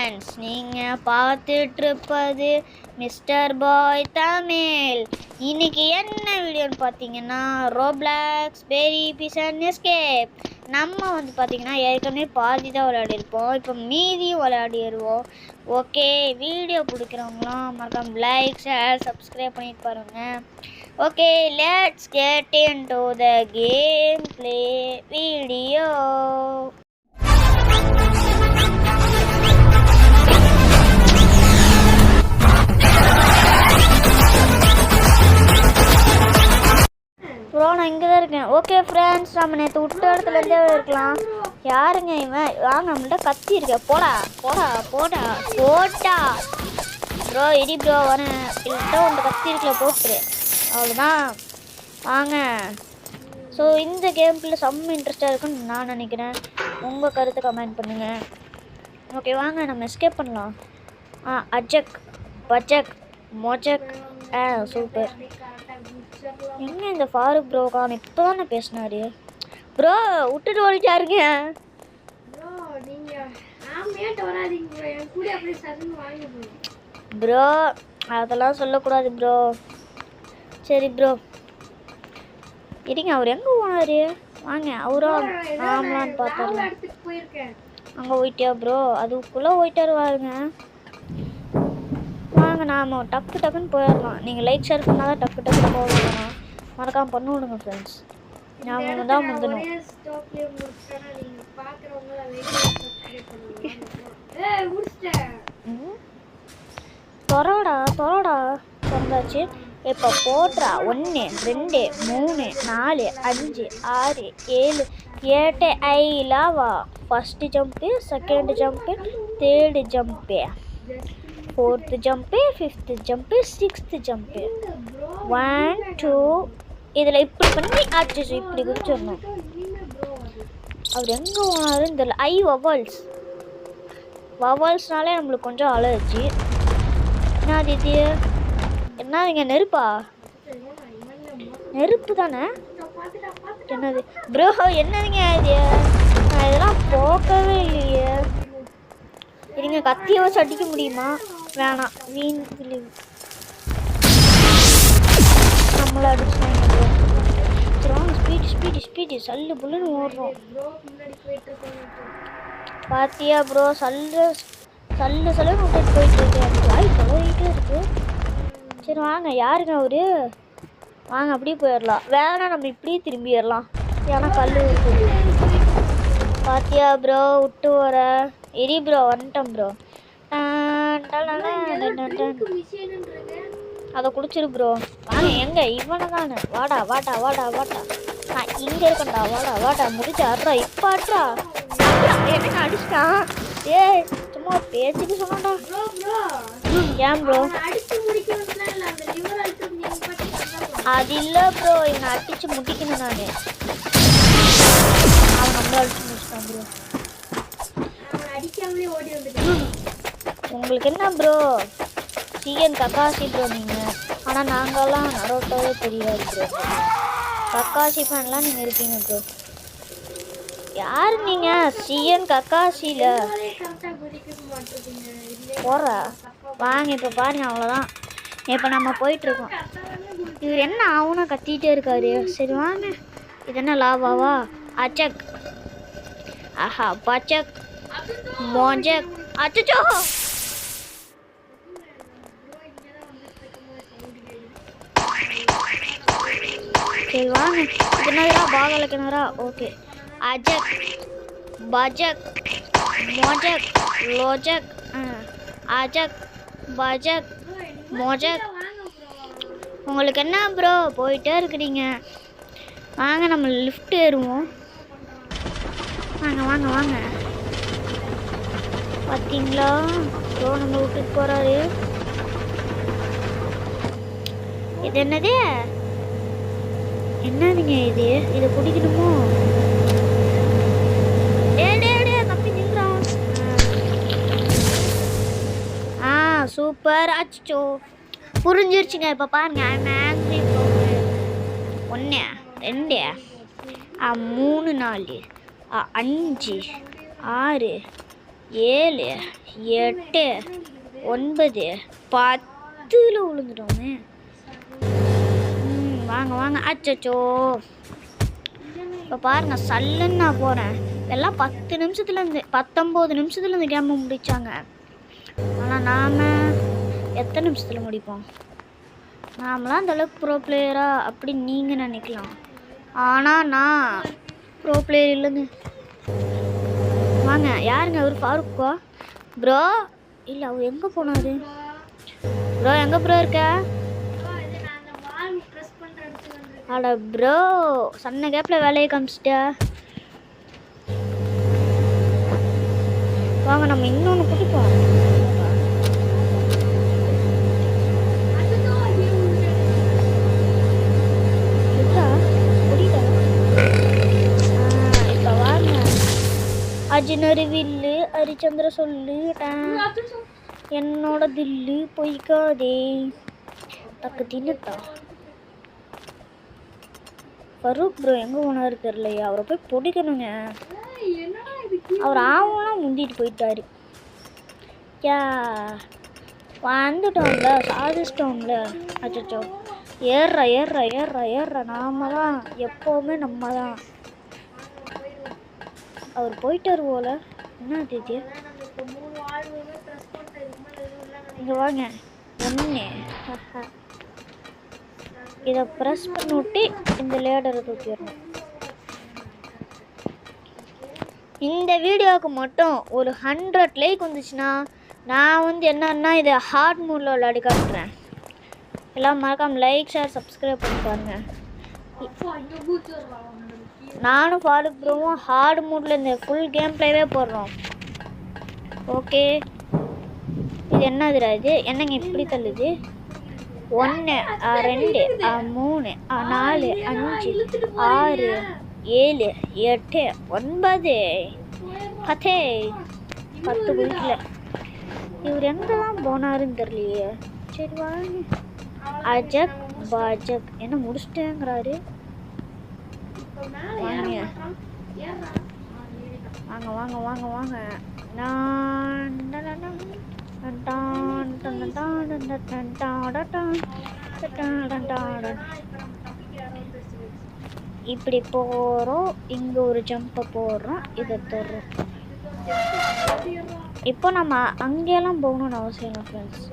Friends, நீங்கள் பார்த்துட்ருப்பது mister பாய் தமிழ். இன்னைக்கு என்ன வீடியோன்னு பார்த்தீங்கன்னா ரோப்ளாக்ஸ் பெரி பிசன் எஸ்கேப். நம்ம பார்த்தீங்கன்னா ஏற்கனவே பாதி தான் விளையாடிருப்போம். இப்போ மீதியும் விளையாடிடுவோம். ஓகே, வீடியோ பிடிக்கிறவங்களாம் மறக்காம லைக் ஷேர் சப்ஸ்கிரைப் பண்ணிட்டு பாருங்க. Okay, let's get into the game play video. Bro, நான் இங்கே தான் இருக்கேன். ஓகே ஃப்ரெண்ட்ஸ், நம்ம நேற்று விட்ட இடத்துலேருந்தே இருக்கலாம். யாருங்க இவன்? வாங்க, நம்மள்ட்ட கத்தி இருக்க. போடா போடா போடா போட்டா ப்ரோ. இடி ப்ரோ வரேன். இல்லைட்டா உன்ட்ட கத்தி இருக்கல, போட்டுரு. அவ்வளோதான், வாங்க. ஸோ இந்த கேம்குள்ளே செம்ம இன்ட்ரெஸ்டாக இருக்குன்னு நான் நினைக்கிறேன். உங்கள் கருத்தை கமெண்ட் பண்ணுங்கள். ஓகே, வாங்க நம்ம எஸ்கேப் பண்ணலாம். அஜக் பஜக் மொஜக். சூப்பர். எங்க இந்த ஃபாரூக் ப்ரோ கான்? இப்போ தானே பேசினாரு ப்ரோ. விட்டுட்டு ஓடிட்டாருங்க ப்ரோ. அதெல்லாம் சொல்லக்கூடாது ப்ரோ. சரி ப்ரோ, இருங்க. அவர் எங்கே போனாரு? வாங்க, அவரும் ஆமலான்னு பார்த்தாரு. அங்கே போயிட்டியா ப்ரோ? அதுக்குள்ளே போயிட்டாரு. வாருங்க, வாங்க. நாம் டக்கு டக்குன்னு போயிடலாம். நீங்கள் லைக் ஷேர் பண்ணால் தான் டக்கு டக்குன்னு போகலாம். மறக்காமல் பண்ணி விடுங்க ஃப்ரெண்ட்ஸ். நாங்கள் தான் முந்தணும். தொரோடா திறந்தாச்சு. இப்போ போடுறா. 1 2 3 4 5 6 7 8 ஐலாவா. First jump, second jump, third jump, fourth jump, fifth jump, sixth jump. 1 2 இதில் இப்படி பண்ணி ஆச்சு. இப்படி குதிச்சிடணும். அவர் எங்கே போனாருன்னு தெரியல. வவால்ஸ்னாலே நம்மளுக்கு கொஞ்சம் அலர்ஜி. என்னது இது? என்னதுங்க? நெருப்பா? நெருப்பு தானே? என்னது ப்ரோ? என்னதுங்க இது? நான் இதெல்லாம் போக்கவே இல்லையே. இருங்க, கத்தியை வச்சு அடிக்க முடியுமா? வேணாம், வீண் விழிவு. நம்மளை அடிச்சுட்டாங்க ப்ரோ. சரி வாங்க, ஸ்பீடு சல்லு புல்லுன்னு ஓடுறோம். பாத்தியா ப்ரோ? சல்லுன்னு விட்டுட்டு போயிட்டு இருக்கு. சரி வாங்க. யாருங்க அவரு? வாங்க, அப்படியே போயிடலாம். வேணாம், நம்ம இப்படியே திரும்பிடலாம். ஏன்னா கல் இருக்குது. பாத்தியா ப்ரோ? விட்டு வர எரி ப்ரோ. வந்துட்டோம் ப்ரோ. அதை குடிச்சிரு ப்ரோ. வாங்க. எங்க இவனை தானே? வாடா. நான் இங்கே இருக்கேன்டா. வாடா முடிச்சு ஆடுறா. இப்போ ஆடுறா. என்ன அடிச்சிட்டான்? ஏய், சும்மா பேச்சுக்கு சொன்னான்டா. ஏன் ப்ரோ? அது இல்லை ப்ரோ, இவனை அடிச்சு முடிக்கணும் நான். அவன் நம்மள அடிச்சு முடிச்சிட்டான் ப்ரோ. உங்களுக்கு என்ன ப்ரோ? சிஎன் கக்காசி ப்ரோ நீங்கள். ஆனால் நாங்கள்லாம் நரோட்டோவே தெரியாது ப்ரோ. கக்காசி ஃபேன்லாம் நீங்கள் இருப்பீங்க ப்ரோ. யார் நீங்கள்? சிஎன் கக்காசியில் போகிற. வாங்க, இப்போ பாருங்க. அவ்வளோதான். இப்போ நம்ம போயிட்டுருக்கோம். இவர் என்ன அவனும் கத்திகிட்டே இருக்காரு. சரி வாங்க. இது என்ன லாவாவா? அச்சக் பச்சக் மோஜக். அச்சோ, சரி வாங்க. கிணறா? பாகல கிணறா? ஓகே. அஜக் பஜக் மோஜக் லோஜக். அஜக் பஜக் மோஜக். உங்களுக்கு என்ன ப்ரோ? போயிட்டே இருக்கிறீங்க. வாங்க, நம்ம லிஃப்ட் ஏறுவோம். வாங்க. பார்த்தீங்களா ப்ரோ? நம்ம விட்டுட்டு போகிறாரு. இது என்னது? என்னதுங்க இது? இதை பிடிக்கணுமோ? தப்பி நின்றான். சூப்பர். அச்சோ, புரிஞ்சிருச்சுங்க. இப்போ பாருங்க. 1 2 3 4 5 6 7 8 9 10ல் விழுந்துட்டோமே. வாங்க வாங்க. அச்சோ இப்போ பாருங்க, சல்லுன்னு நான் போகிறேன். எல்லாம் 10 நிமிஷத்துலேருந்து 19 நிமிஷத்துல இந்த கேமை முடித்தாங்க. ஆனால் நாம் எத்தனை நிமிஷத்தில் முடிப்போம்? நாமளாம் அந்தளவுக்கு ப்ரோ பிளேயரா அப்படின்னு நீங்கள் நினைக்கலாம். ஆனால் நான் ப்ரோ பிளேயர் இல்லைங்க. வாங்க. யாருங்க அவர்? ஃபாரூக்கா ப்ரோ? இல்லை, அவர் எங்கே போனார் ப்ரோ? எங்கே ப்ரோ இருக்க? அட ப்ரோ, சன்ன கேப்பில் வேலையை காமிச்சிட்ட. வாங்க, நம்ம இன்னொன்று குடிப்போம். இப்போ வாங்க. அஜினரு வில்லு ஹரிச்சந்திர சொல்லுட்டேன். என்னோட தில்லு பொய்க்காதே. தக்கு தின்னுட்டா. ஃபரூக் ப்ரோ எங்கே போனாரு தெரியலையா? அவரை போய் பிடிக்கணுங்க. அவர் ஆவலாம் முந்திட்டு போயிட்டாரு. யா வந்துட்டோம்ல, சாதிச்சிட்டோம்ல. அச்சோ, ஏறுறா ஏறுறா ஏறுறா ஏறுறா. நாம தான் எப்போவுமே நம்ம தான். அவர் போயிட்டார் போல. என்ன தேதி? இங்கே வாங்க. 1 இதை ப்ரெஸ் பண்ணிவிட்டு இந்த லேடரை தூக்கிடணும். இந்த வீடியோவுக்கு மட்டும் ஒரு 100 லைக் வந்துச்சுன்னா நான் என்னன்னா இதை ஹார்ட் மூடில் விளையாடி காட்டுறேன். எல்லாம் மறக்காம லைக் ஷேர் சப்ஸ்கிரைப் பண்ணி பாருங்க. நானும் ஃபாரூக் ப்ரோவும் ஹார்ட் மூடில் இந்த ஃபுல் கேம் பிளேவே போடுறோம். ஓகே. இது என்னதுடா? இது என்னங்க இப்படி தள்ளுது? 1 2 3 4 5 6 7 8 9 10 குளிக்கல. இவர் எங்கே தான் போனாருன்னு தெரியலையே. சரி வாங்க. அஜக் பாஜக் என்ன முடிச்சிட்டேங்கிறாரு. வாங்க வாங்க வாங்க வாங்க வாங்க. இப்படி போகிறோம். இங்கே ஒரு ஜம்பை போடுறோம். இதை தர்றோம். இப்போ நம்ம அங்கேயெல்லாம் போகணும்னு அவசியம் இல்லை ஃப்ரெண்ட்ஸ்.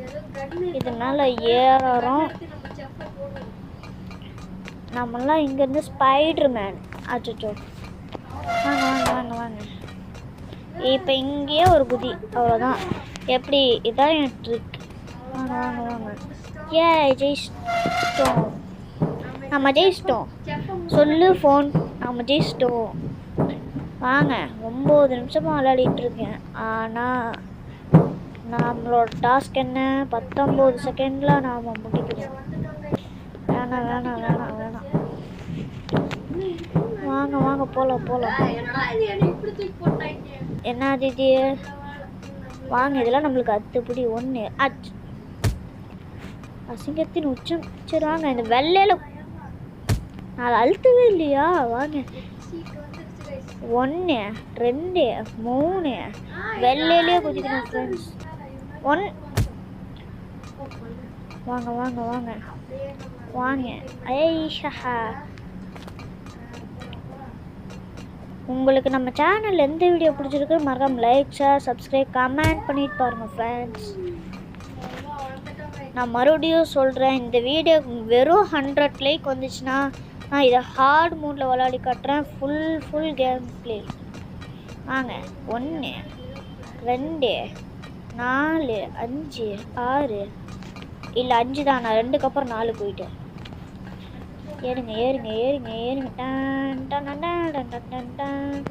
இதனால ஏறுறோம். நம்மளாம் இங்கேருந்து ஸ்பைடர் மேன். அச்சோ, வாங்க வாங்க வாங்க வாங்க. இப்போ இங்கேயே ஒரு குதி, அவ்வளோதான். எப்படி? இதான் என் ட்ரிக். வாங்க வாங்க வாங்க. ஜெயிச்சிட்டோம். நம்ம ஜெயிச்சிட்டோம். சொல்லு ஃபோன். நம்ம ஜெயிச்சிட்டோம். வாங்க. 9 நிமிஷமாக விளையாடிட்டு இருக்கேன். ஆனால் நம்மளோட டாஸ்க் என்ன? 19 செகண்டில் நாம் முடிக்கணும். வேணாம் வேணாம் வேணாம் வேணாம். வாங்க வாங்க போகலாம் போகலாம். என்ன தீதி? வாங்க. இதெல்லாம் நம்மளுக்கு அத்துப்படி 1 அசிங்கத்தின் உச்சம். சரி வாங்க. இந்த வெள்ளையில் நான் அழுத்தவே இல்லையா? வாங்க. 1 2 3 வெள்ளையிலே குதிக்கணும் ஃப்ரெண்ட்ஸ். 1 வாங்க வாங்க வாங்க வாங்க. ஐஷா, உங்களுக்கு நம்ம சேனல் எந்த வீடியோ பிடிச்சிருக்கு மறக்காம லைக் ஷேர் சப்ஸ்கிரைப் கமெண்ட் பண்ணிட்டு பாருங்கள் ஃப்ரெண்ட்ஸ். நான் மறுபடியும் சொல்கிறேன், இந்த வீடியோ வெறும் 100 லைக் வந்துச்சுன்னா நான் இதை ஹார்ட் மூடில் விளையாடி காட்டுறேன். Full game play. வாங்க. 1 2 4 5 6 இல்லை 5 தான். நான் 2க்கு அப்புறம் 4 போயிட்டேன். ஏறுங்க ஏறுங்க ஏறுங்க ஏறுங்க. Done done done done done done done.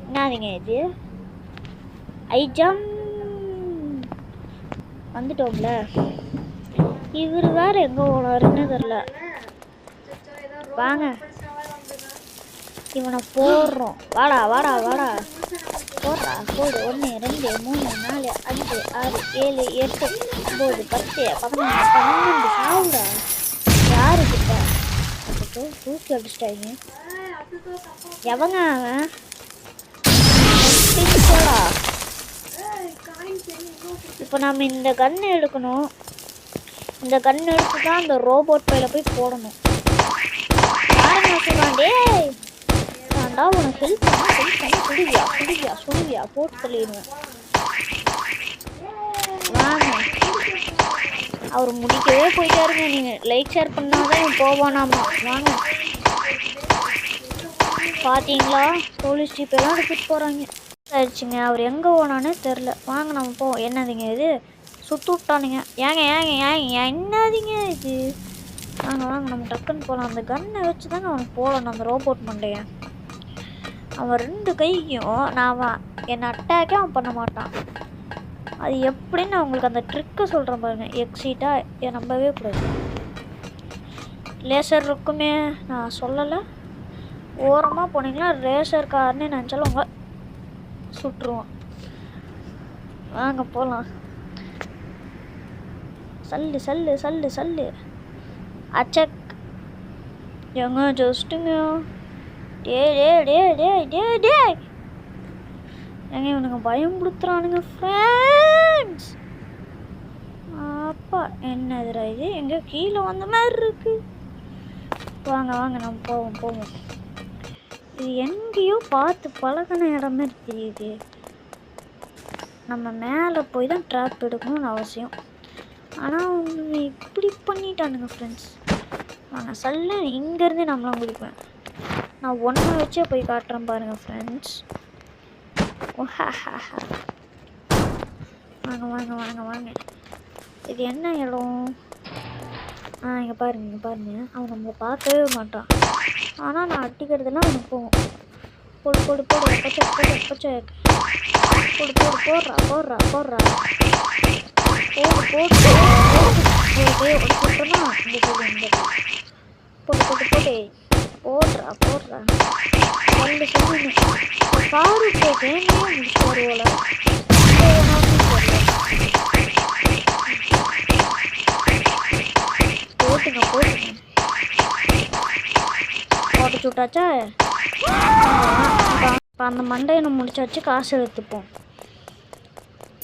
என்னதுங்க இது? ஜம் வந்துட்டோம்ல. இவர் வேறு எங்கே போனாருன்னு தெரில. வாங்க. இவனை போடுறோம். வாடா வாடா வாடா. போடுறா போடு. 1 2 3 4 5 6 7 8 9 10 11 12 சாவுடா. யாரு கிட்ட தூக்கி அடிச்சிட்டாங்க. எவங்க அவன்? இப்போ நம்ம இந்த கன்று எடுக்கணும். இந்த கன்று எடுத்து தான் அந்த ரோபோட் பையில போய் போடணும். யாருங்க சொல்கிறான்? டேய் நான்டா உனக்கு ஹெல்ப் பண்ண சொல்லுவியா போட்டு சொல்லிடுவேன். வாங்க, அவர் முடிக்கவே போயிட்டாருங்க. நீங்கள் லைக் ஷேர் பண்ணாதான் போவானாமா. வாங்க, பார்த்தீங்களா போலீஸ் ஜீப்பெல்லாம் எடுத்துகிட்டு போகிறாங்க. ஆயிடுச்சுங்க, அவர் எங்கே போனானே தெரில. வாங்க நம்ம போ. என்னதுங்க இது சுற்று விட்டானுங்க? ஏங்க என்னதுங்க இது? வாங்க நம்ம டக்குன்னு போகலாம். அந்த கன்னை வச்சு தாங்க அவனுக்கு போகலாம். அந்த ரோபோட் மண்டையை அவன் 2 கையும் நான் என்னை அட்டாக்கே அவன் பண்ண மாட்டான். அது எப்படின்னு நான் உங்களுக்கு அந்த ட்ரிக்கை சொல்கிறேன் பாருங்கள். எக்ஸிட்டாக நம்பவே கூடாது. லேசர் இருக்குமே, நான் சொல்லலை. ஓரமாக போனீங்களா ரேசர் கார்னு நினச்சாலும் உங்களை சுட்டுருவோம். வாங்க போகலாம். சல்லு அச்சக் எங்க ஜஸ்ட்டுங்க. டே எங்க இவனுங்க பயம்படுத்துறானுங்க ஃப்ரெண்ட்ஸ். அப்பா என்னதுடா இது? எங்கே கீழே வந்த மாதிரி இருக்கு. வாங்க நம்ம போவோம். இது எங்கேயோ பார்த்து பழகின இடம் மாதிரி தெரியுது. நம்ம மேலே போய் தான் ட்ராப் எடுக்கணும்னு அவசியம். ஆனால் அவங்க இப்படி பண்ணிட்டானுங்க ஃப்ரெண்ட்ஸ். நான் சொல்ல இங்கேருந்து நம்மளாம் குடிப்பேன். நான் ஒன்றை வச்சே போய் காட்டுறேன் பாருங்கள் ஃப்ரெண்ட்ஸ். வாங்க. இது என்ன இடம்? இங்கே பாருங்க. அவன் நம்மளை பார்க்கவே மாட்டான். ஆனால் நான் அட்டிக்கிறதுலாம் அவனுக்கு போவோம். போடு பச்சை போடுறா. போடுறா காரு போட்டேன் போட்டுங்க போட்டு சுட்டாச்சா. இப்போ அந்த மண்டையை நம்ம முடிச்சாச்சு. காசு எடுத்துப்போம்.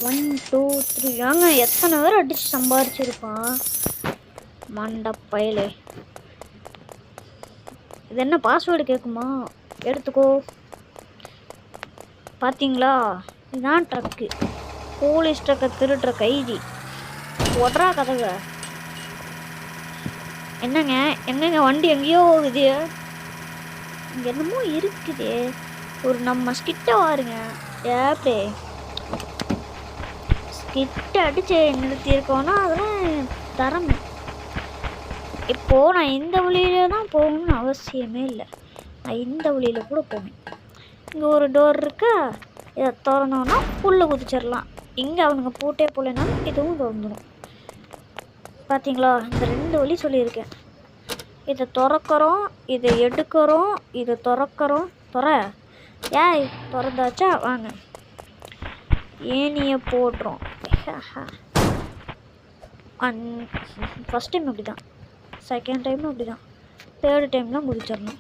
1 2 3 ஏங்க எத்தனை பேர் அடித்து சம்பாரிச்சிருப்பான் மண்டப்பயலே. இது என்ன பாஸ்வேர்டு கேட்குமா? எடுத்துக்கோ. பார்த்தீங்களா, இதுதான் ட்ரக்கு. போலீஸ் ட்ரக்கை திருடுற கைதி. ஒட்ரா கதவை. எங்கங்க வண்டி எங்கேயோ போகுது. இங்கே என்னமோ இருக்குது. ஒரு நம்ம ஸ்கிட்ட வாருங்க. ஏப்டே ஸ்கிட்ட அடிச்சு நிறுத்தியிருக்கோன்னா அதெல்லாம் தரமே. இப்போது நான் இந்த வழியில தான் போகணும்னு அவசியமே இல்லை. நான் இந்த வழியில் கூட போவேன். இங்கே ஒரு டோர் இருக்கா, இதை திறந்தோன்னா உள்ளே குதிச்சிடலாம். இங்கே அவனுங்க போட்டே போகலனாலும் இதுவும் திறந்துடும். பார்த்தீங்களா, இந்த 2 வழி சொல்லியிருக்கேன். இதை திறக்கிறோம், இதை எடுக்கிறோம், இதை திறக்கிறோம். ஏய் திறந்தாச்சா? வாங்க ஏனியை போடுறோம். ஃபஸ்ட் டைம் அப்படி தான், செகண்ட் டைமும் அப்படி தான், தேர்டு டைம்லாம் குதிச்சிடணும்.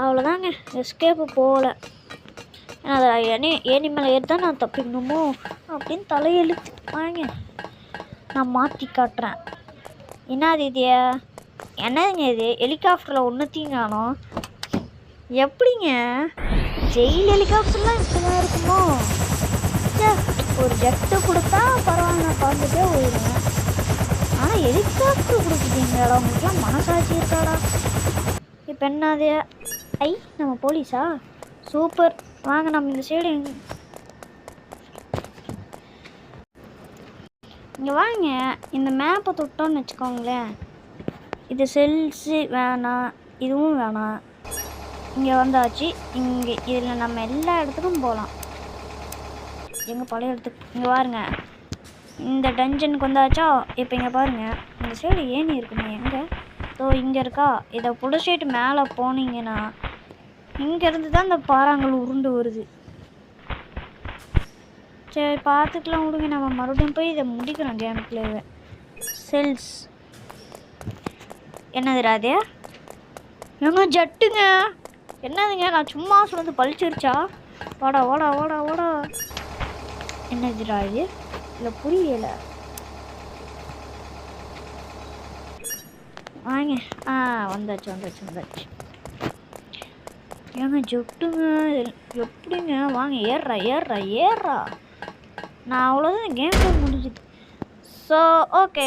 அவ்வளோதாங்க, எஸ்கேப்பு போகலை. அதை ஏனி மேலே ஏறி தான் நான் தப்பிக்கணுமோ அப்படின்னு தலையெழுத்து. வாங்க நான் மாற்றி காட்டுறேன். என்னது இது? என்னதுங்க இது? ஹெலிகாப்டரில் ஒன்றுத்தையும் காணோம். எப்படிங்க ஜெயில் ஹெலிகாப்டர்லாம் இப்படி தான் இருக்குமோ? ஒரு ஜெட்டு கொடுத்தா பரவாயில்ல, நான் பார்த்துட்டே போயிடுவேன். ஆனால் ஹெலிகாப்டர் கொடுத்துட்டீங்களா? உங்களுக்குலாம் மனசாட்சி இருக்காடா? இப்போ என்னது? நம்ம போலீஸா? சூப்பர். வாங்க நம்ம இந்த சைடு இங்கே வாங்க. இந்த மேப்பை தொட்டோன்னு வச்சுக்கோங்களேன். இது செல்ஸு வேணாம், இதுவும் வேணாம். இங்கே வந்தாச்சு. இங்கே இதில் நம்ம எல்லா இடத்துக்கும் போகலாம். எங்கள் பழைய இடத்துக்கு இங்கே பாருங்க. இந்த டஞ்சனுக்கு வந்தாச்சா. இப்போ இங்கே பாருங்கள், இந்த சைடு ஏணி இருக்குங்க. எங்கே? இங்கே இருக்கா. இதை புடிச்சிட்டு மேலே போனீங்கன்னா இங்கேருந்து தான் இந்த பாறாங்கல் உருண்டு வருது. சரி பார்த்துக்கலாம் விடுங்க. நம்ம மறுபடியும் போய் இதை முடிக்கிறோம் கேம் பிளேவை. செல்ஸ் என்னது ராதே? எங்க ஜட்டுங்க? என்னதுங்க? நான் சும்மா சொல்லுறது பழிச்சிருச்சா? வாடா. என்னதுடா இது? இல்லை புரியலை. வாங்க. வந்தாச்சு. ஏங்க ஜொட்டுங்க எப்படிங்க? வாங்க ஏறுறா. நான் அவ்வளோதான் கேம் முடிஞ்சுது. So okay.